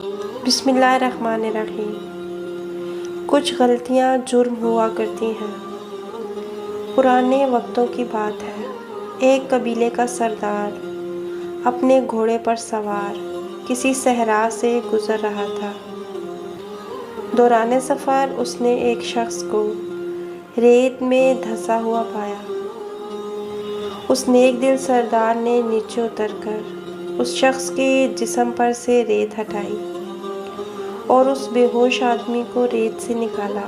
بسم اللہ الرحمن الرحیم۔ کچھ غلطیاں جرم ہوا کرتی ہیں۔ پرانے وقتوں کی بات ہے۔ ایک قبیلے کا سردار اپنے گھوڑے پر سوار کسی صحرا سے گزر رہا تھا۔ دوران سفر اس نے ایک شخص کو ریت میں دھنسا ہوا پایا۔ اس نیک دل سردار نے نیچے اتر کر اس شخص کے جسم پر سے ریت ہٹائی اور اس بے ہوش آدمی کو ریت سے نکالا۔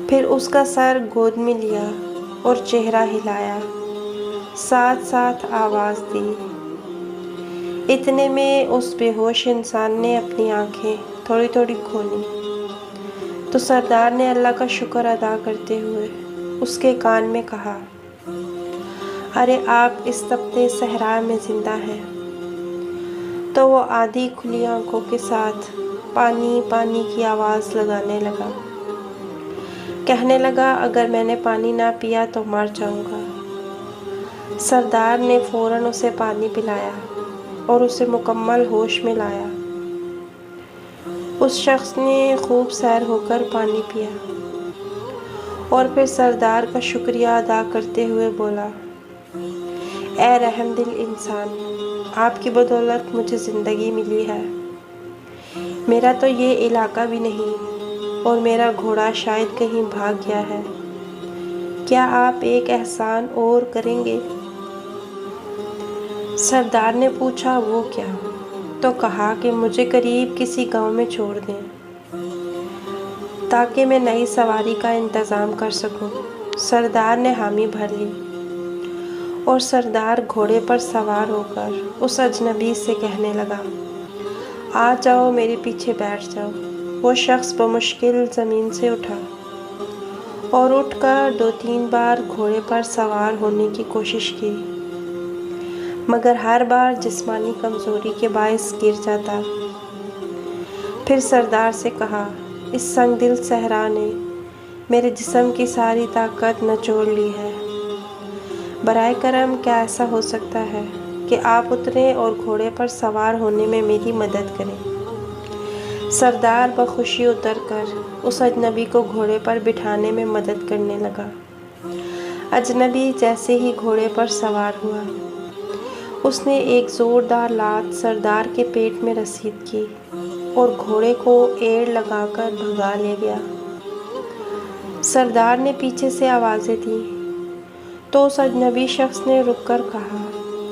پھر اس کا سر گود میں لیا اور چہرہ ہلایا، ساتھ ساتھ آواز دی۔ اتنے میں اس بے ہوش انسان نے اپنی آنکھیں تھوڑی تھوڑی کھولیں تو سردار نے اللہ کا شکر ادا کرتے ہوئے اس کے کان میں کہا، ارے آپ اس تپتے صحرا میں زندہ ہیں۔ تو وہ آدھی کھلی آنکھوں کے ساتھ پانی پانی کی آواز لگانے لگا، کہنے لگا اگر میں نے پانی نہ پیا تو مر جاؤں گا۔ سردار نے فوراً اسے پانی پلایا اور اسے مکمل ہوش میں لایا۔ اس شخص نے خوب سیر ہو کر پانی پیا اور پھر سردار کا شکریہ ادا کرتے ہوئے بولا، اے رحم دل انسان، آپ کی بدولت مجھے زندگی ملی ہے۔ میرا تو یہ علاقہ بھی نہیں اور میرا گھوڑا شاید کہیں بھاگ گیا ہے۔ کیا آپ ایک احسان اور کریں گے؟ سردار نے پوچھا، وہ کیا؟ تو کہا کہ مجھے قریب کسی گاؤں میں چھوڑ دیں تاکہ میں نئی سواری کا انتظام کر سکوں۔ سردار نے حامی بھر لی اور سردار گھوڑے پر سوار ہو کر اس اجنبی سے کہنے لگا، آ جاؤ میرے پیچھے بیٹھ جاؤ۔ وہ شخص بمشکل زمین سے اٹھا اور اٹھ کر 2-3 بار گھوڑے پر سوار ہونے کی کوشش کی، مگر ہر بار جسمانی کمزوری کے باعث گر جاتا۔ پھر سردار سے کہا، اس سنگ دل صحرا نے میرے جسم کی ساری طاقت نچوڑ لی ہے۔ برائے کرم کیا ایسا ہو سکتا ہے کہ آپ اتریں اور گھوڑے پر سوار ہونے میں میری مدد کریں؟ سردار بخوشی اتر کر اس اجنبی کو گھوڑے پر بٹھانے میں مدد کرنے لگا۔ اجنبی جیسے ہی گھوڑے پر سوار ہوا، اس نے ایک زوردار لات سردار کے پیٹ میں رسید کی اور گھوڑے کو ایڑ لگا کر بھگا لے گیا۔ سردار نے پیچھے سے آوازیں دیں تو اس اجنبی شخص نے رک کر کہا،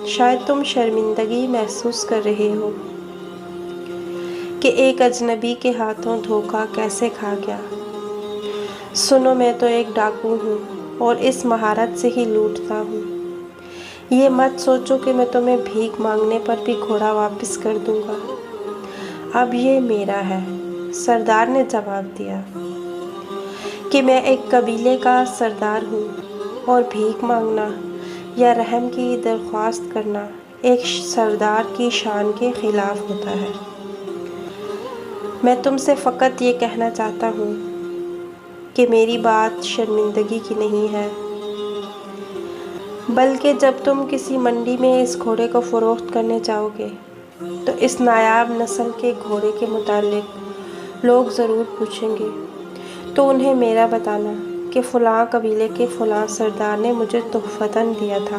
شاید تم شرمندگی محسوس کر رہے ہو کہ ایک اجنبی کے ہاتھوں دھوکہ کیسے کھا گیا۔ سنو، میں تو ایک ڈاکو ہوں اور اس مہارت سے ہی لوٹتا ہوں۔ یہ مت سوچو کہ میں تمہیں بھیک مانگنے پر بھی گھوڑا واپس کر دوں گا۔ اب یہ میرا ہے۔ سردار نے جواب دیا کہ میں ایک قبیلے کا سردار ہوں اور بھیک مانگنا یا رحم کی درخواست کرنا ایک سردار کی شان کے خلاف ہوتا ہے۔ میں تم سے فقط یہ کہنا چاہتا ہوں کہ میری بات شرمندگی کی نہیں ہے، بلکہ جب تم کسی منڈی میں اس گھوڑے کو فروخت کرنے جاؤ گے تو اس نایاب نسل کے گھوڑے کے متعلق لوگ ضرور پوچھیں گے، تو انہیں میرا بتانا کہ فلاں قبیلے کے فلاں سردار نے مجھے تحفتاً دیا تھا۔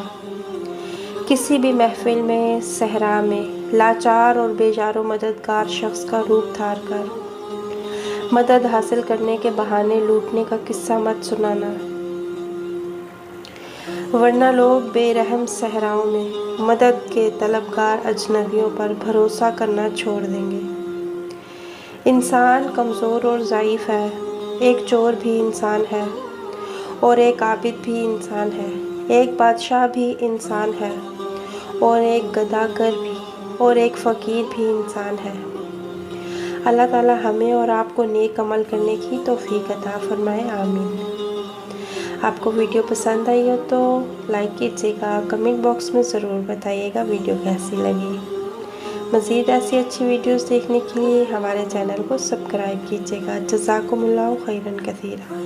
کسی بھی محفل میں صحرا میں لاچار اور بے یار و مددگار شخص کا روپ دھار کر مدد حاصل کرنے کے بہانے لوٹنے کا قصہ مت سنانا، ورنہ لوگ بے رحم صحراؤں میں مدد کے طلبگار اجنبیوں پر بھروسہ کرنا چھوڑ دیں گے۔ انسان کمزور اور ضعیف ہے۔ ایک چور بھی انسان ہے اور ایک عابد بھی انسان ہے، ایک بادشاہ بھی انسان ہے اور ایک گداگر بھی اور ایک فقیر بھی انسان ہے۔ اللہ تعالی ہمیں اور آپ کو نیک عمل کرنے کی توفیق عطا فرمائے، آمین۔ آپ کو ویڈیو پسند آئی ہو تو لائک کیجیے گا، کمنٹ باکس میں ضرور بتائیے گا ویڈیو کیسی لگی۔ مزید ایسی اچھی ویڈیوز دیکھنے کے لیے ہمارے چینل کو سبسکرائب کیجیے گا۔ جزاکم اللہ خیراً کثیرا۔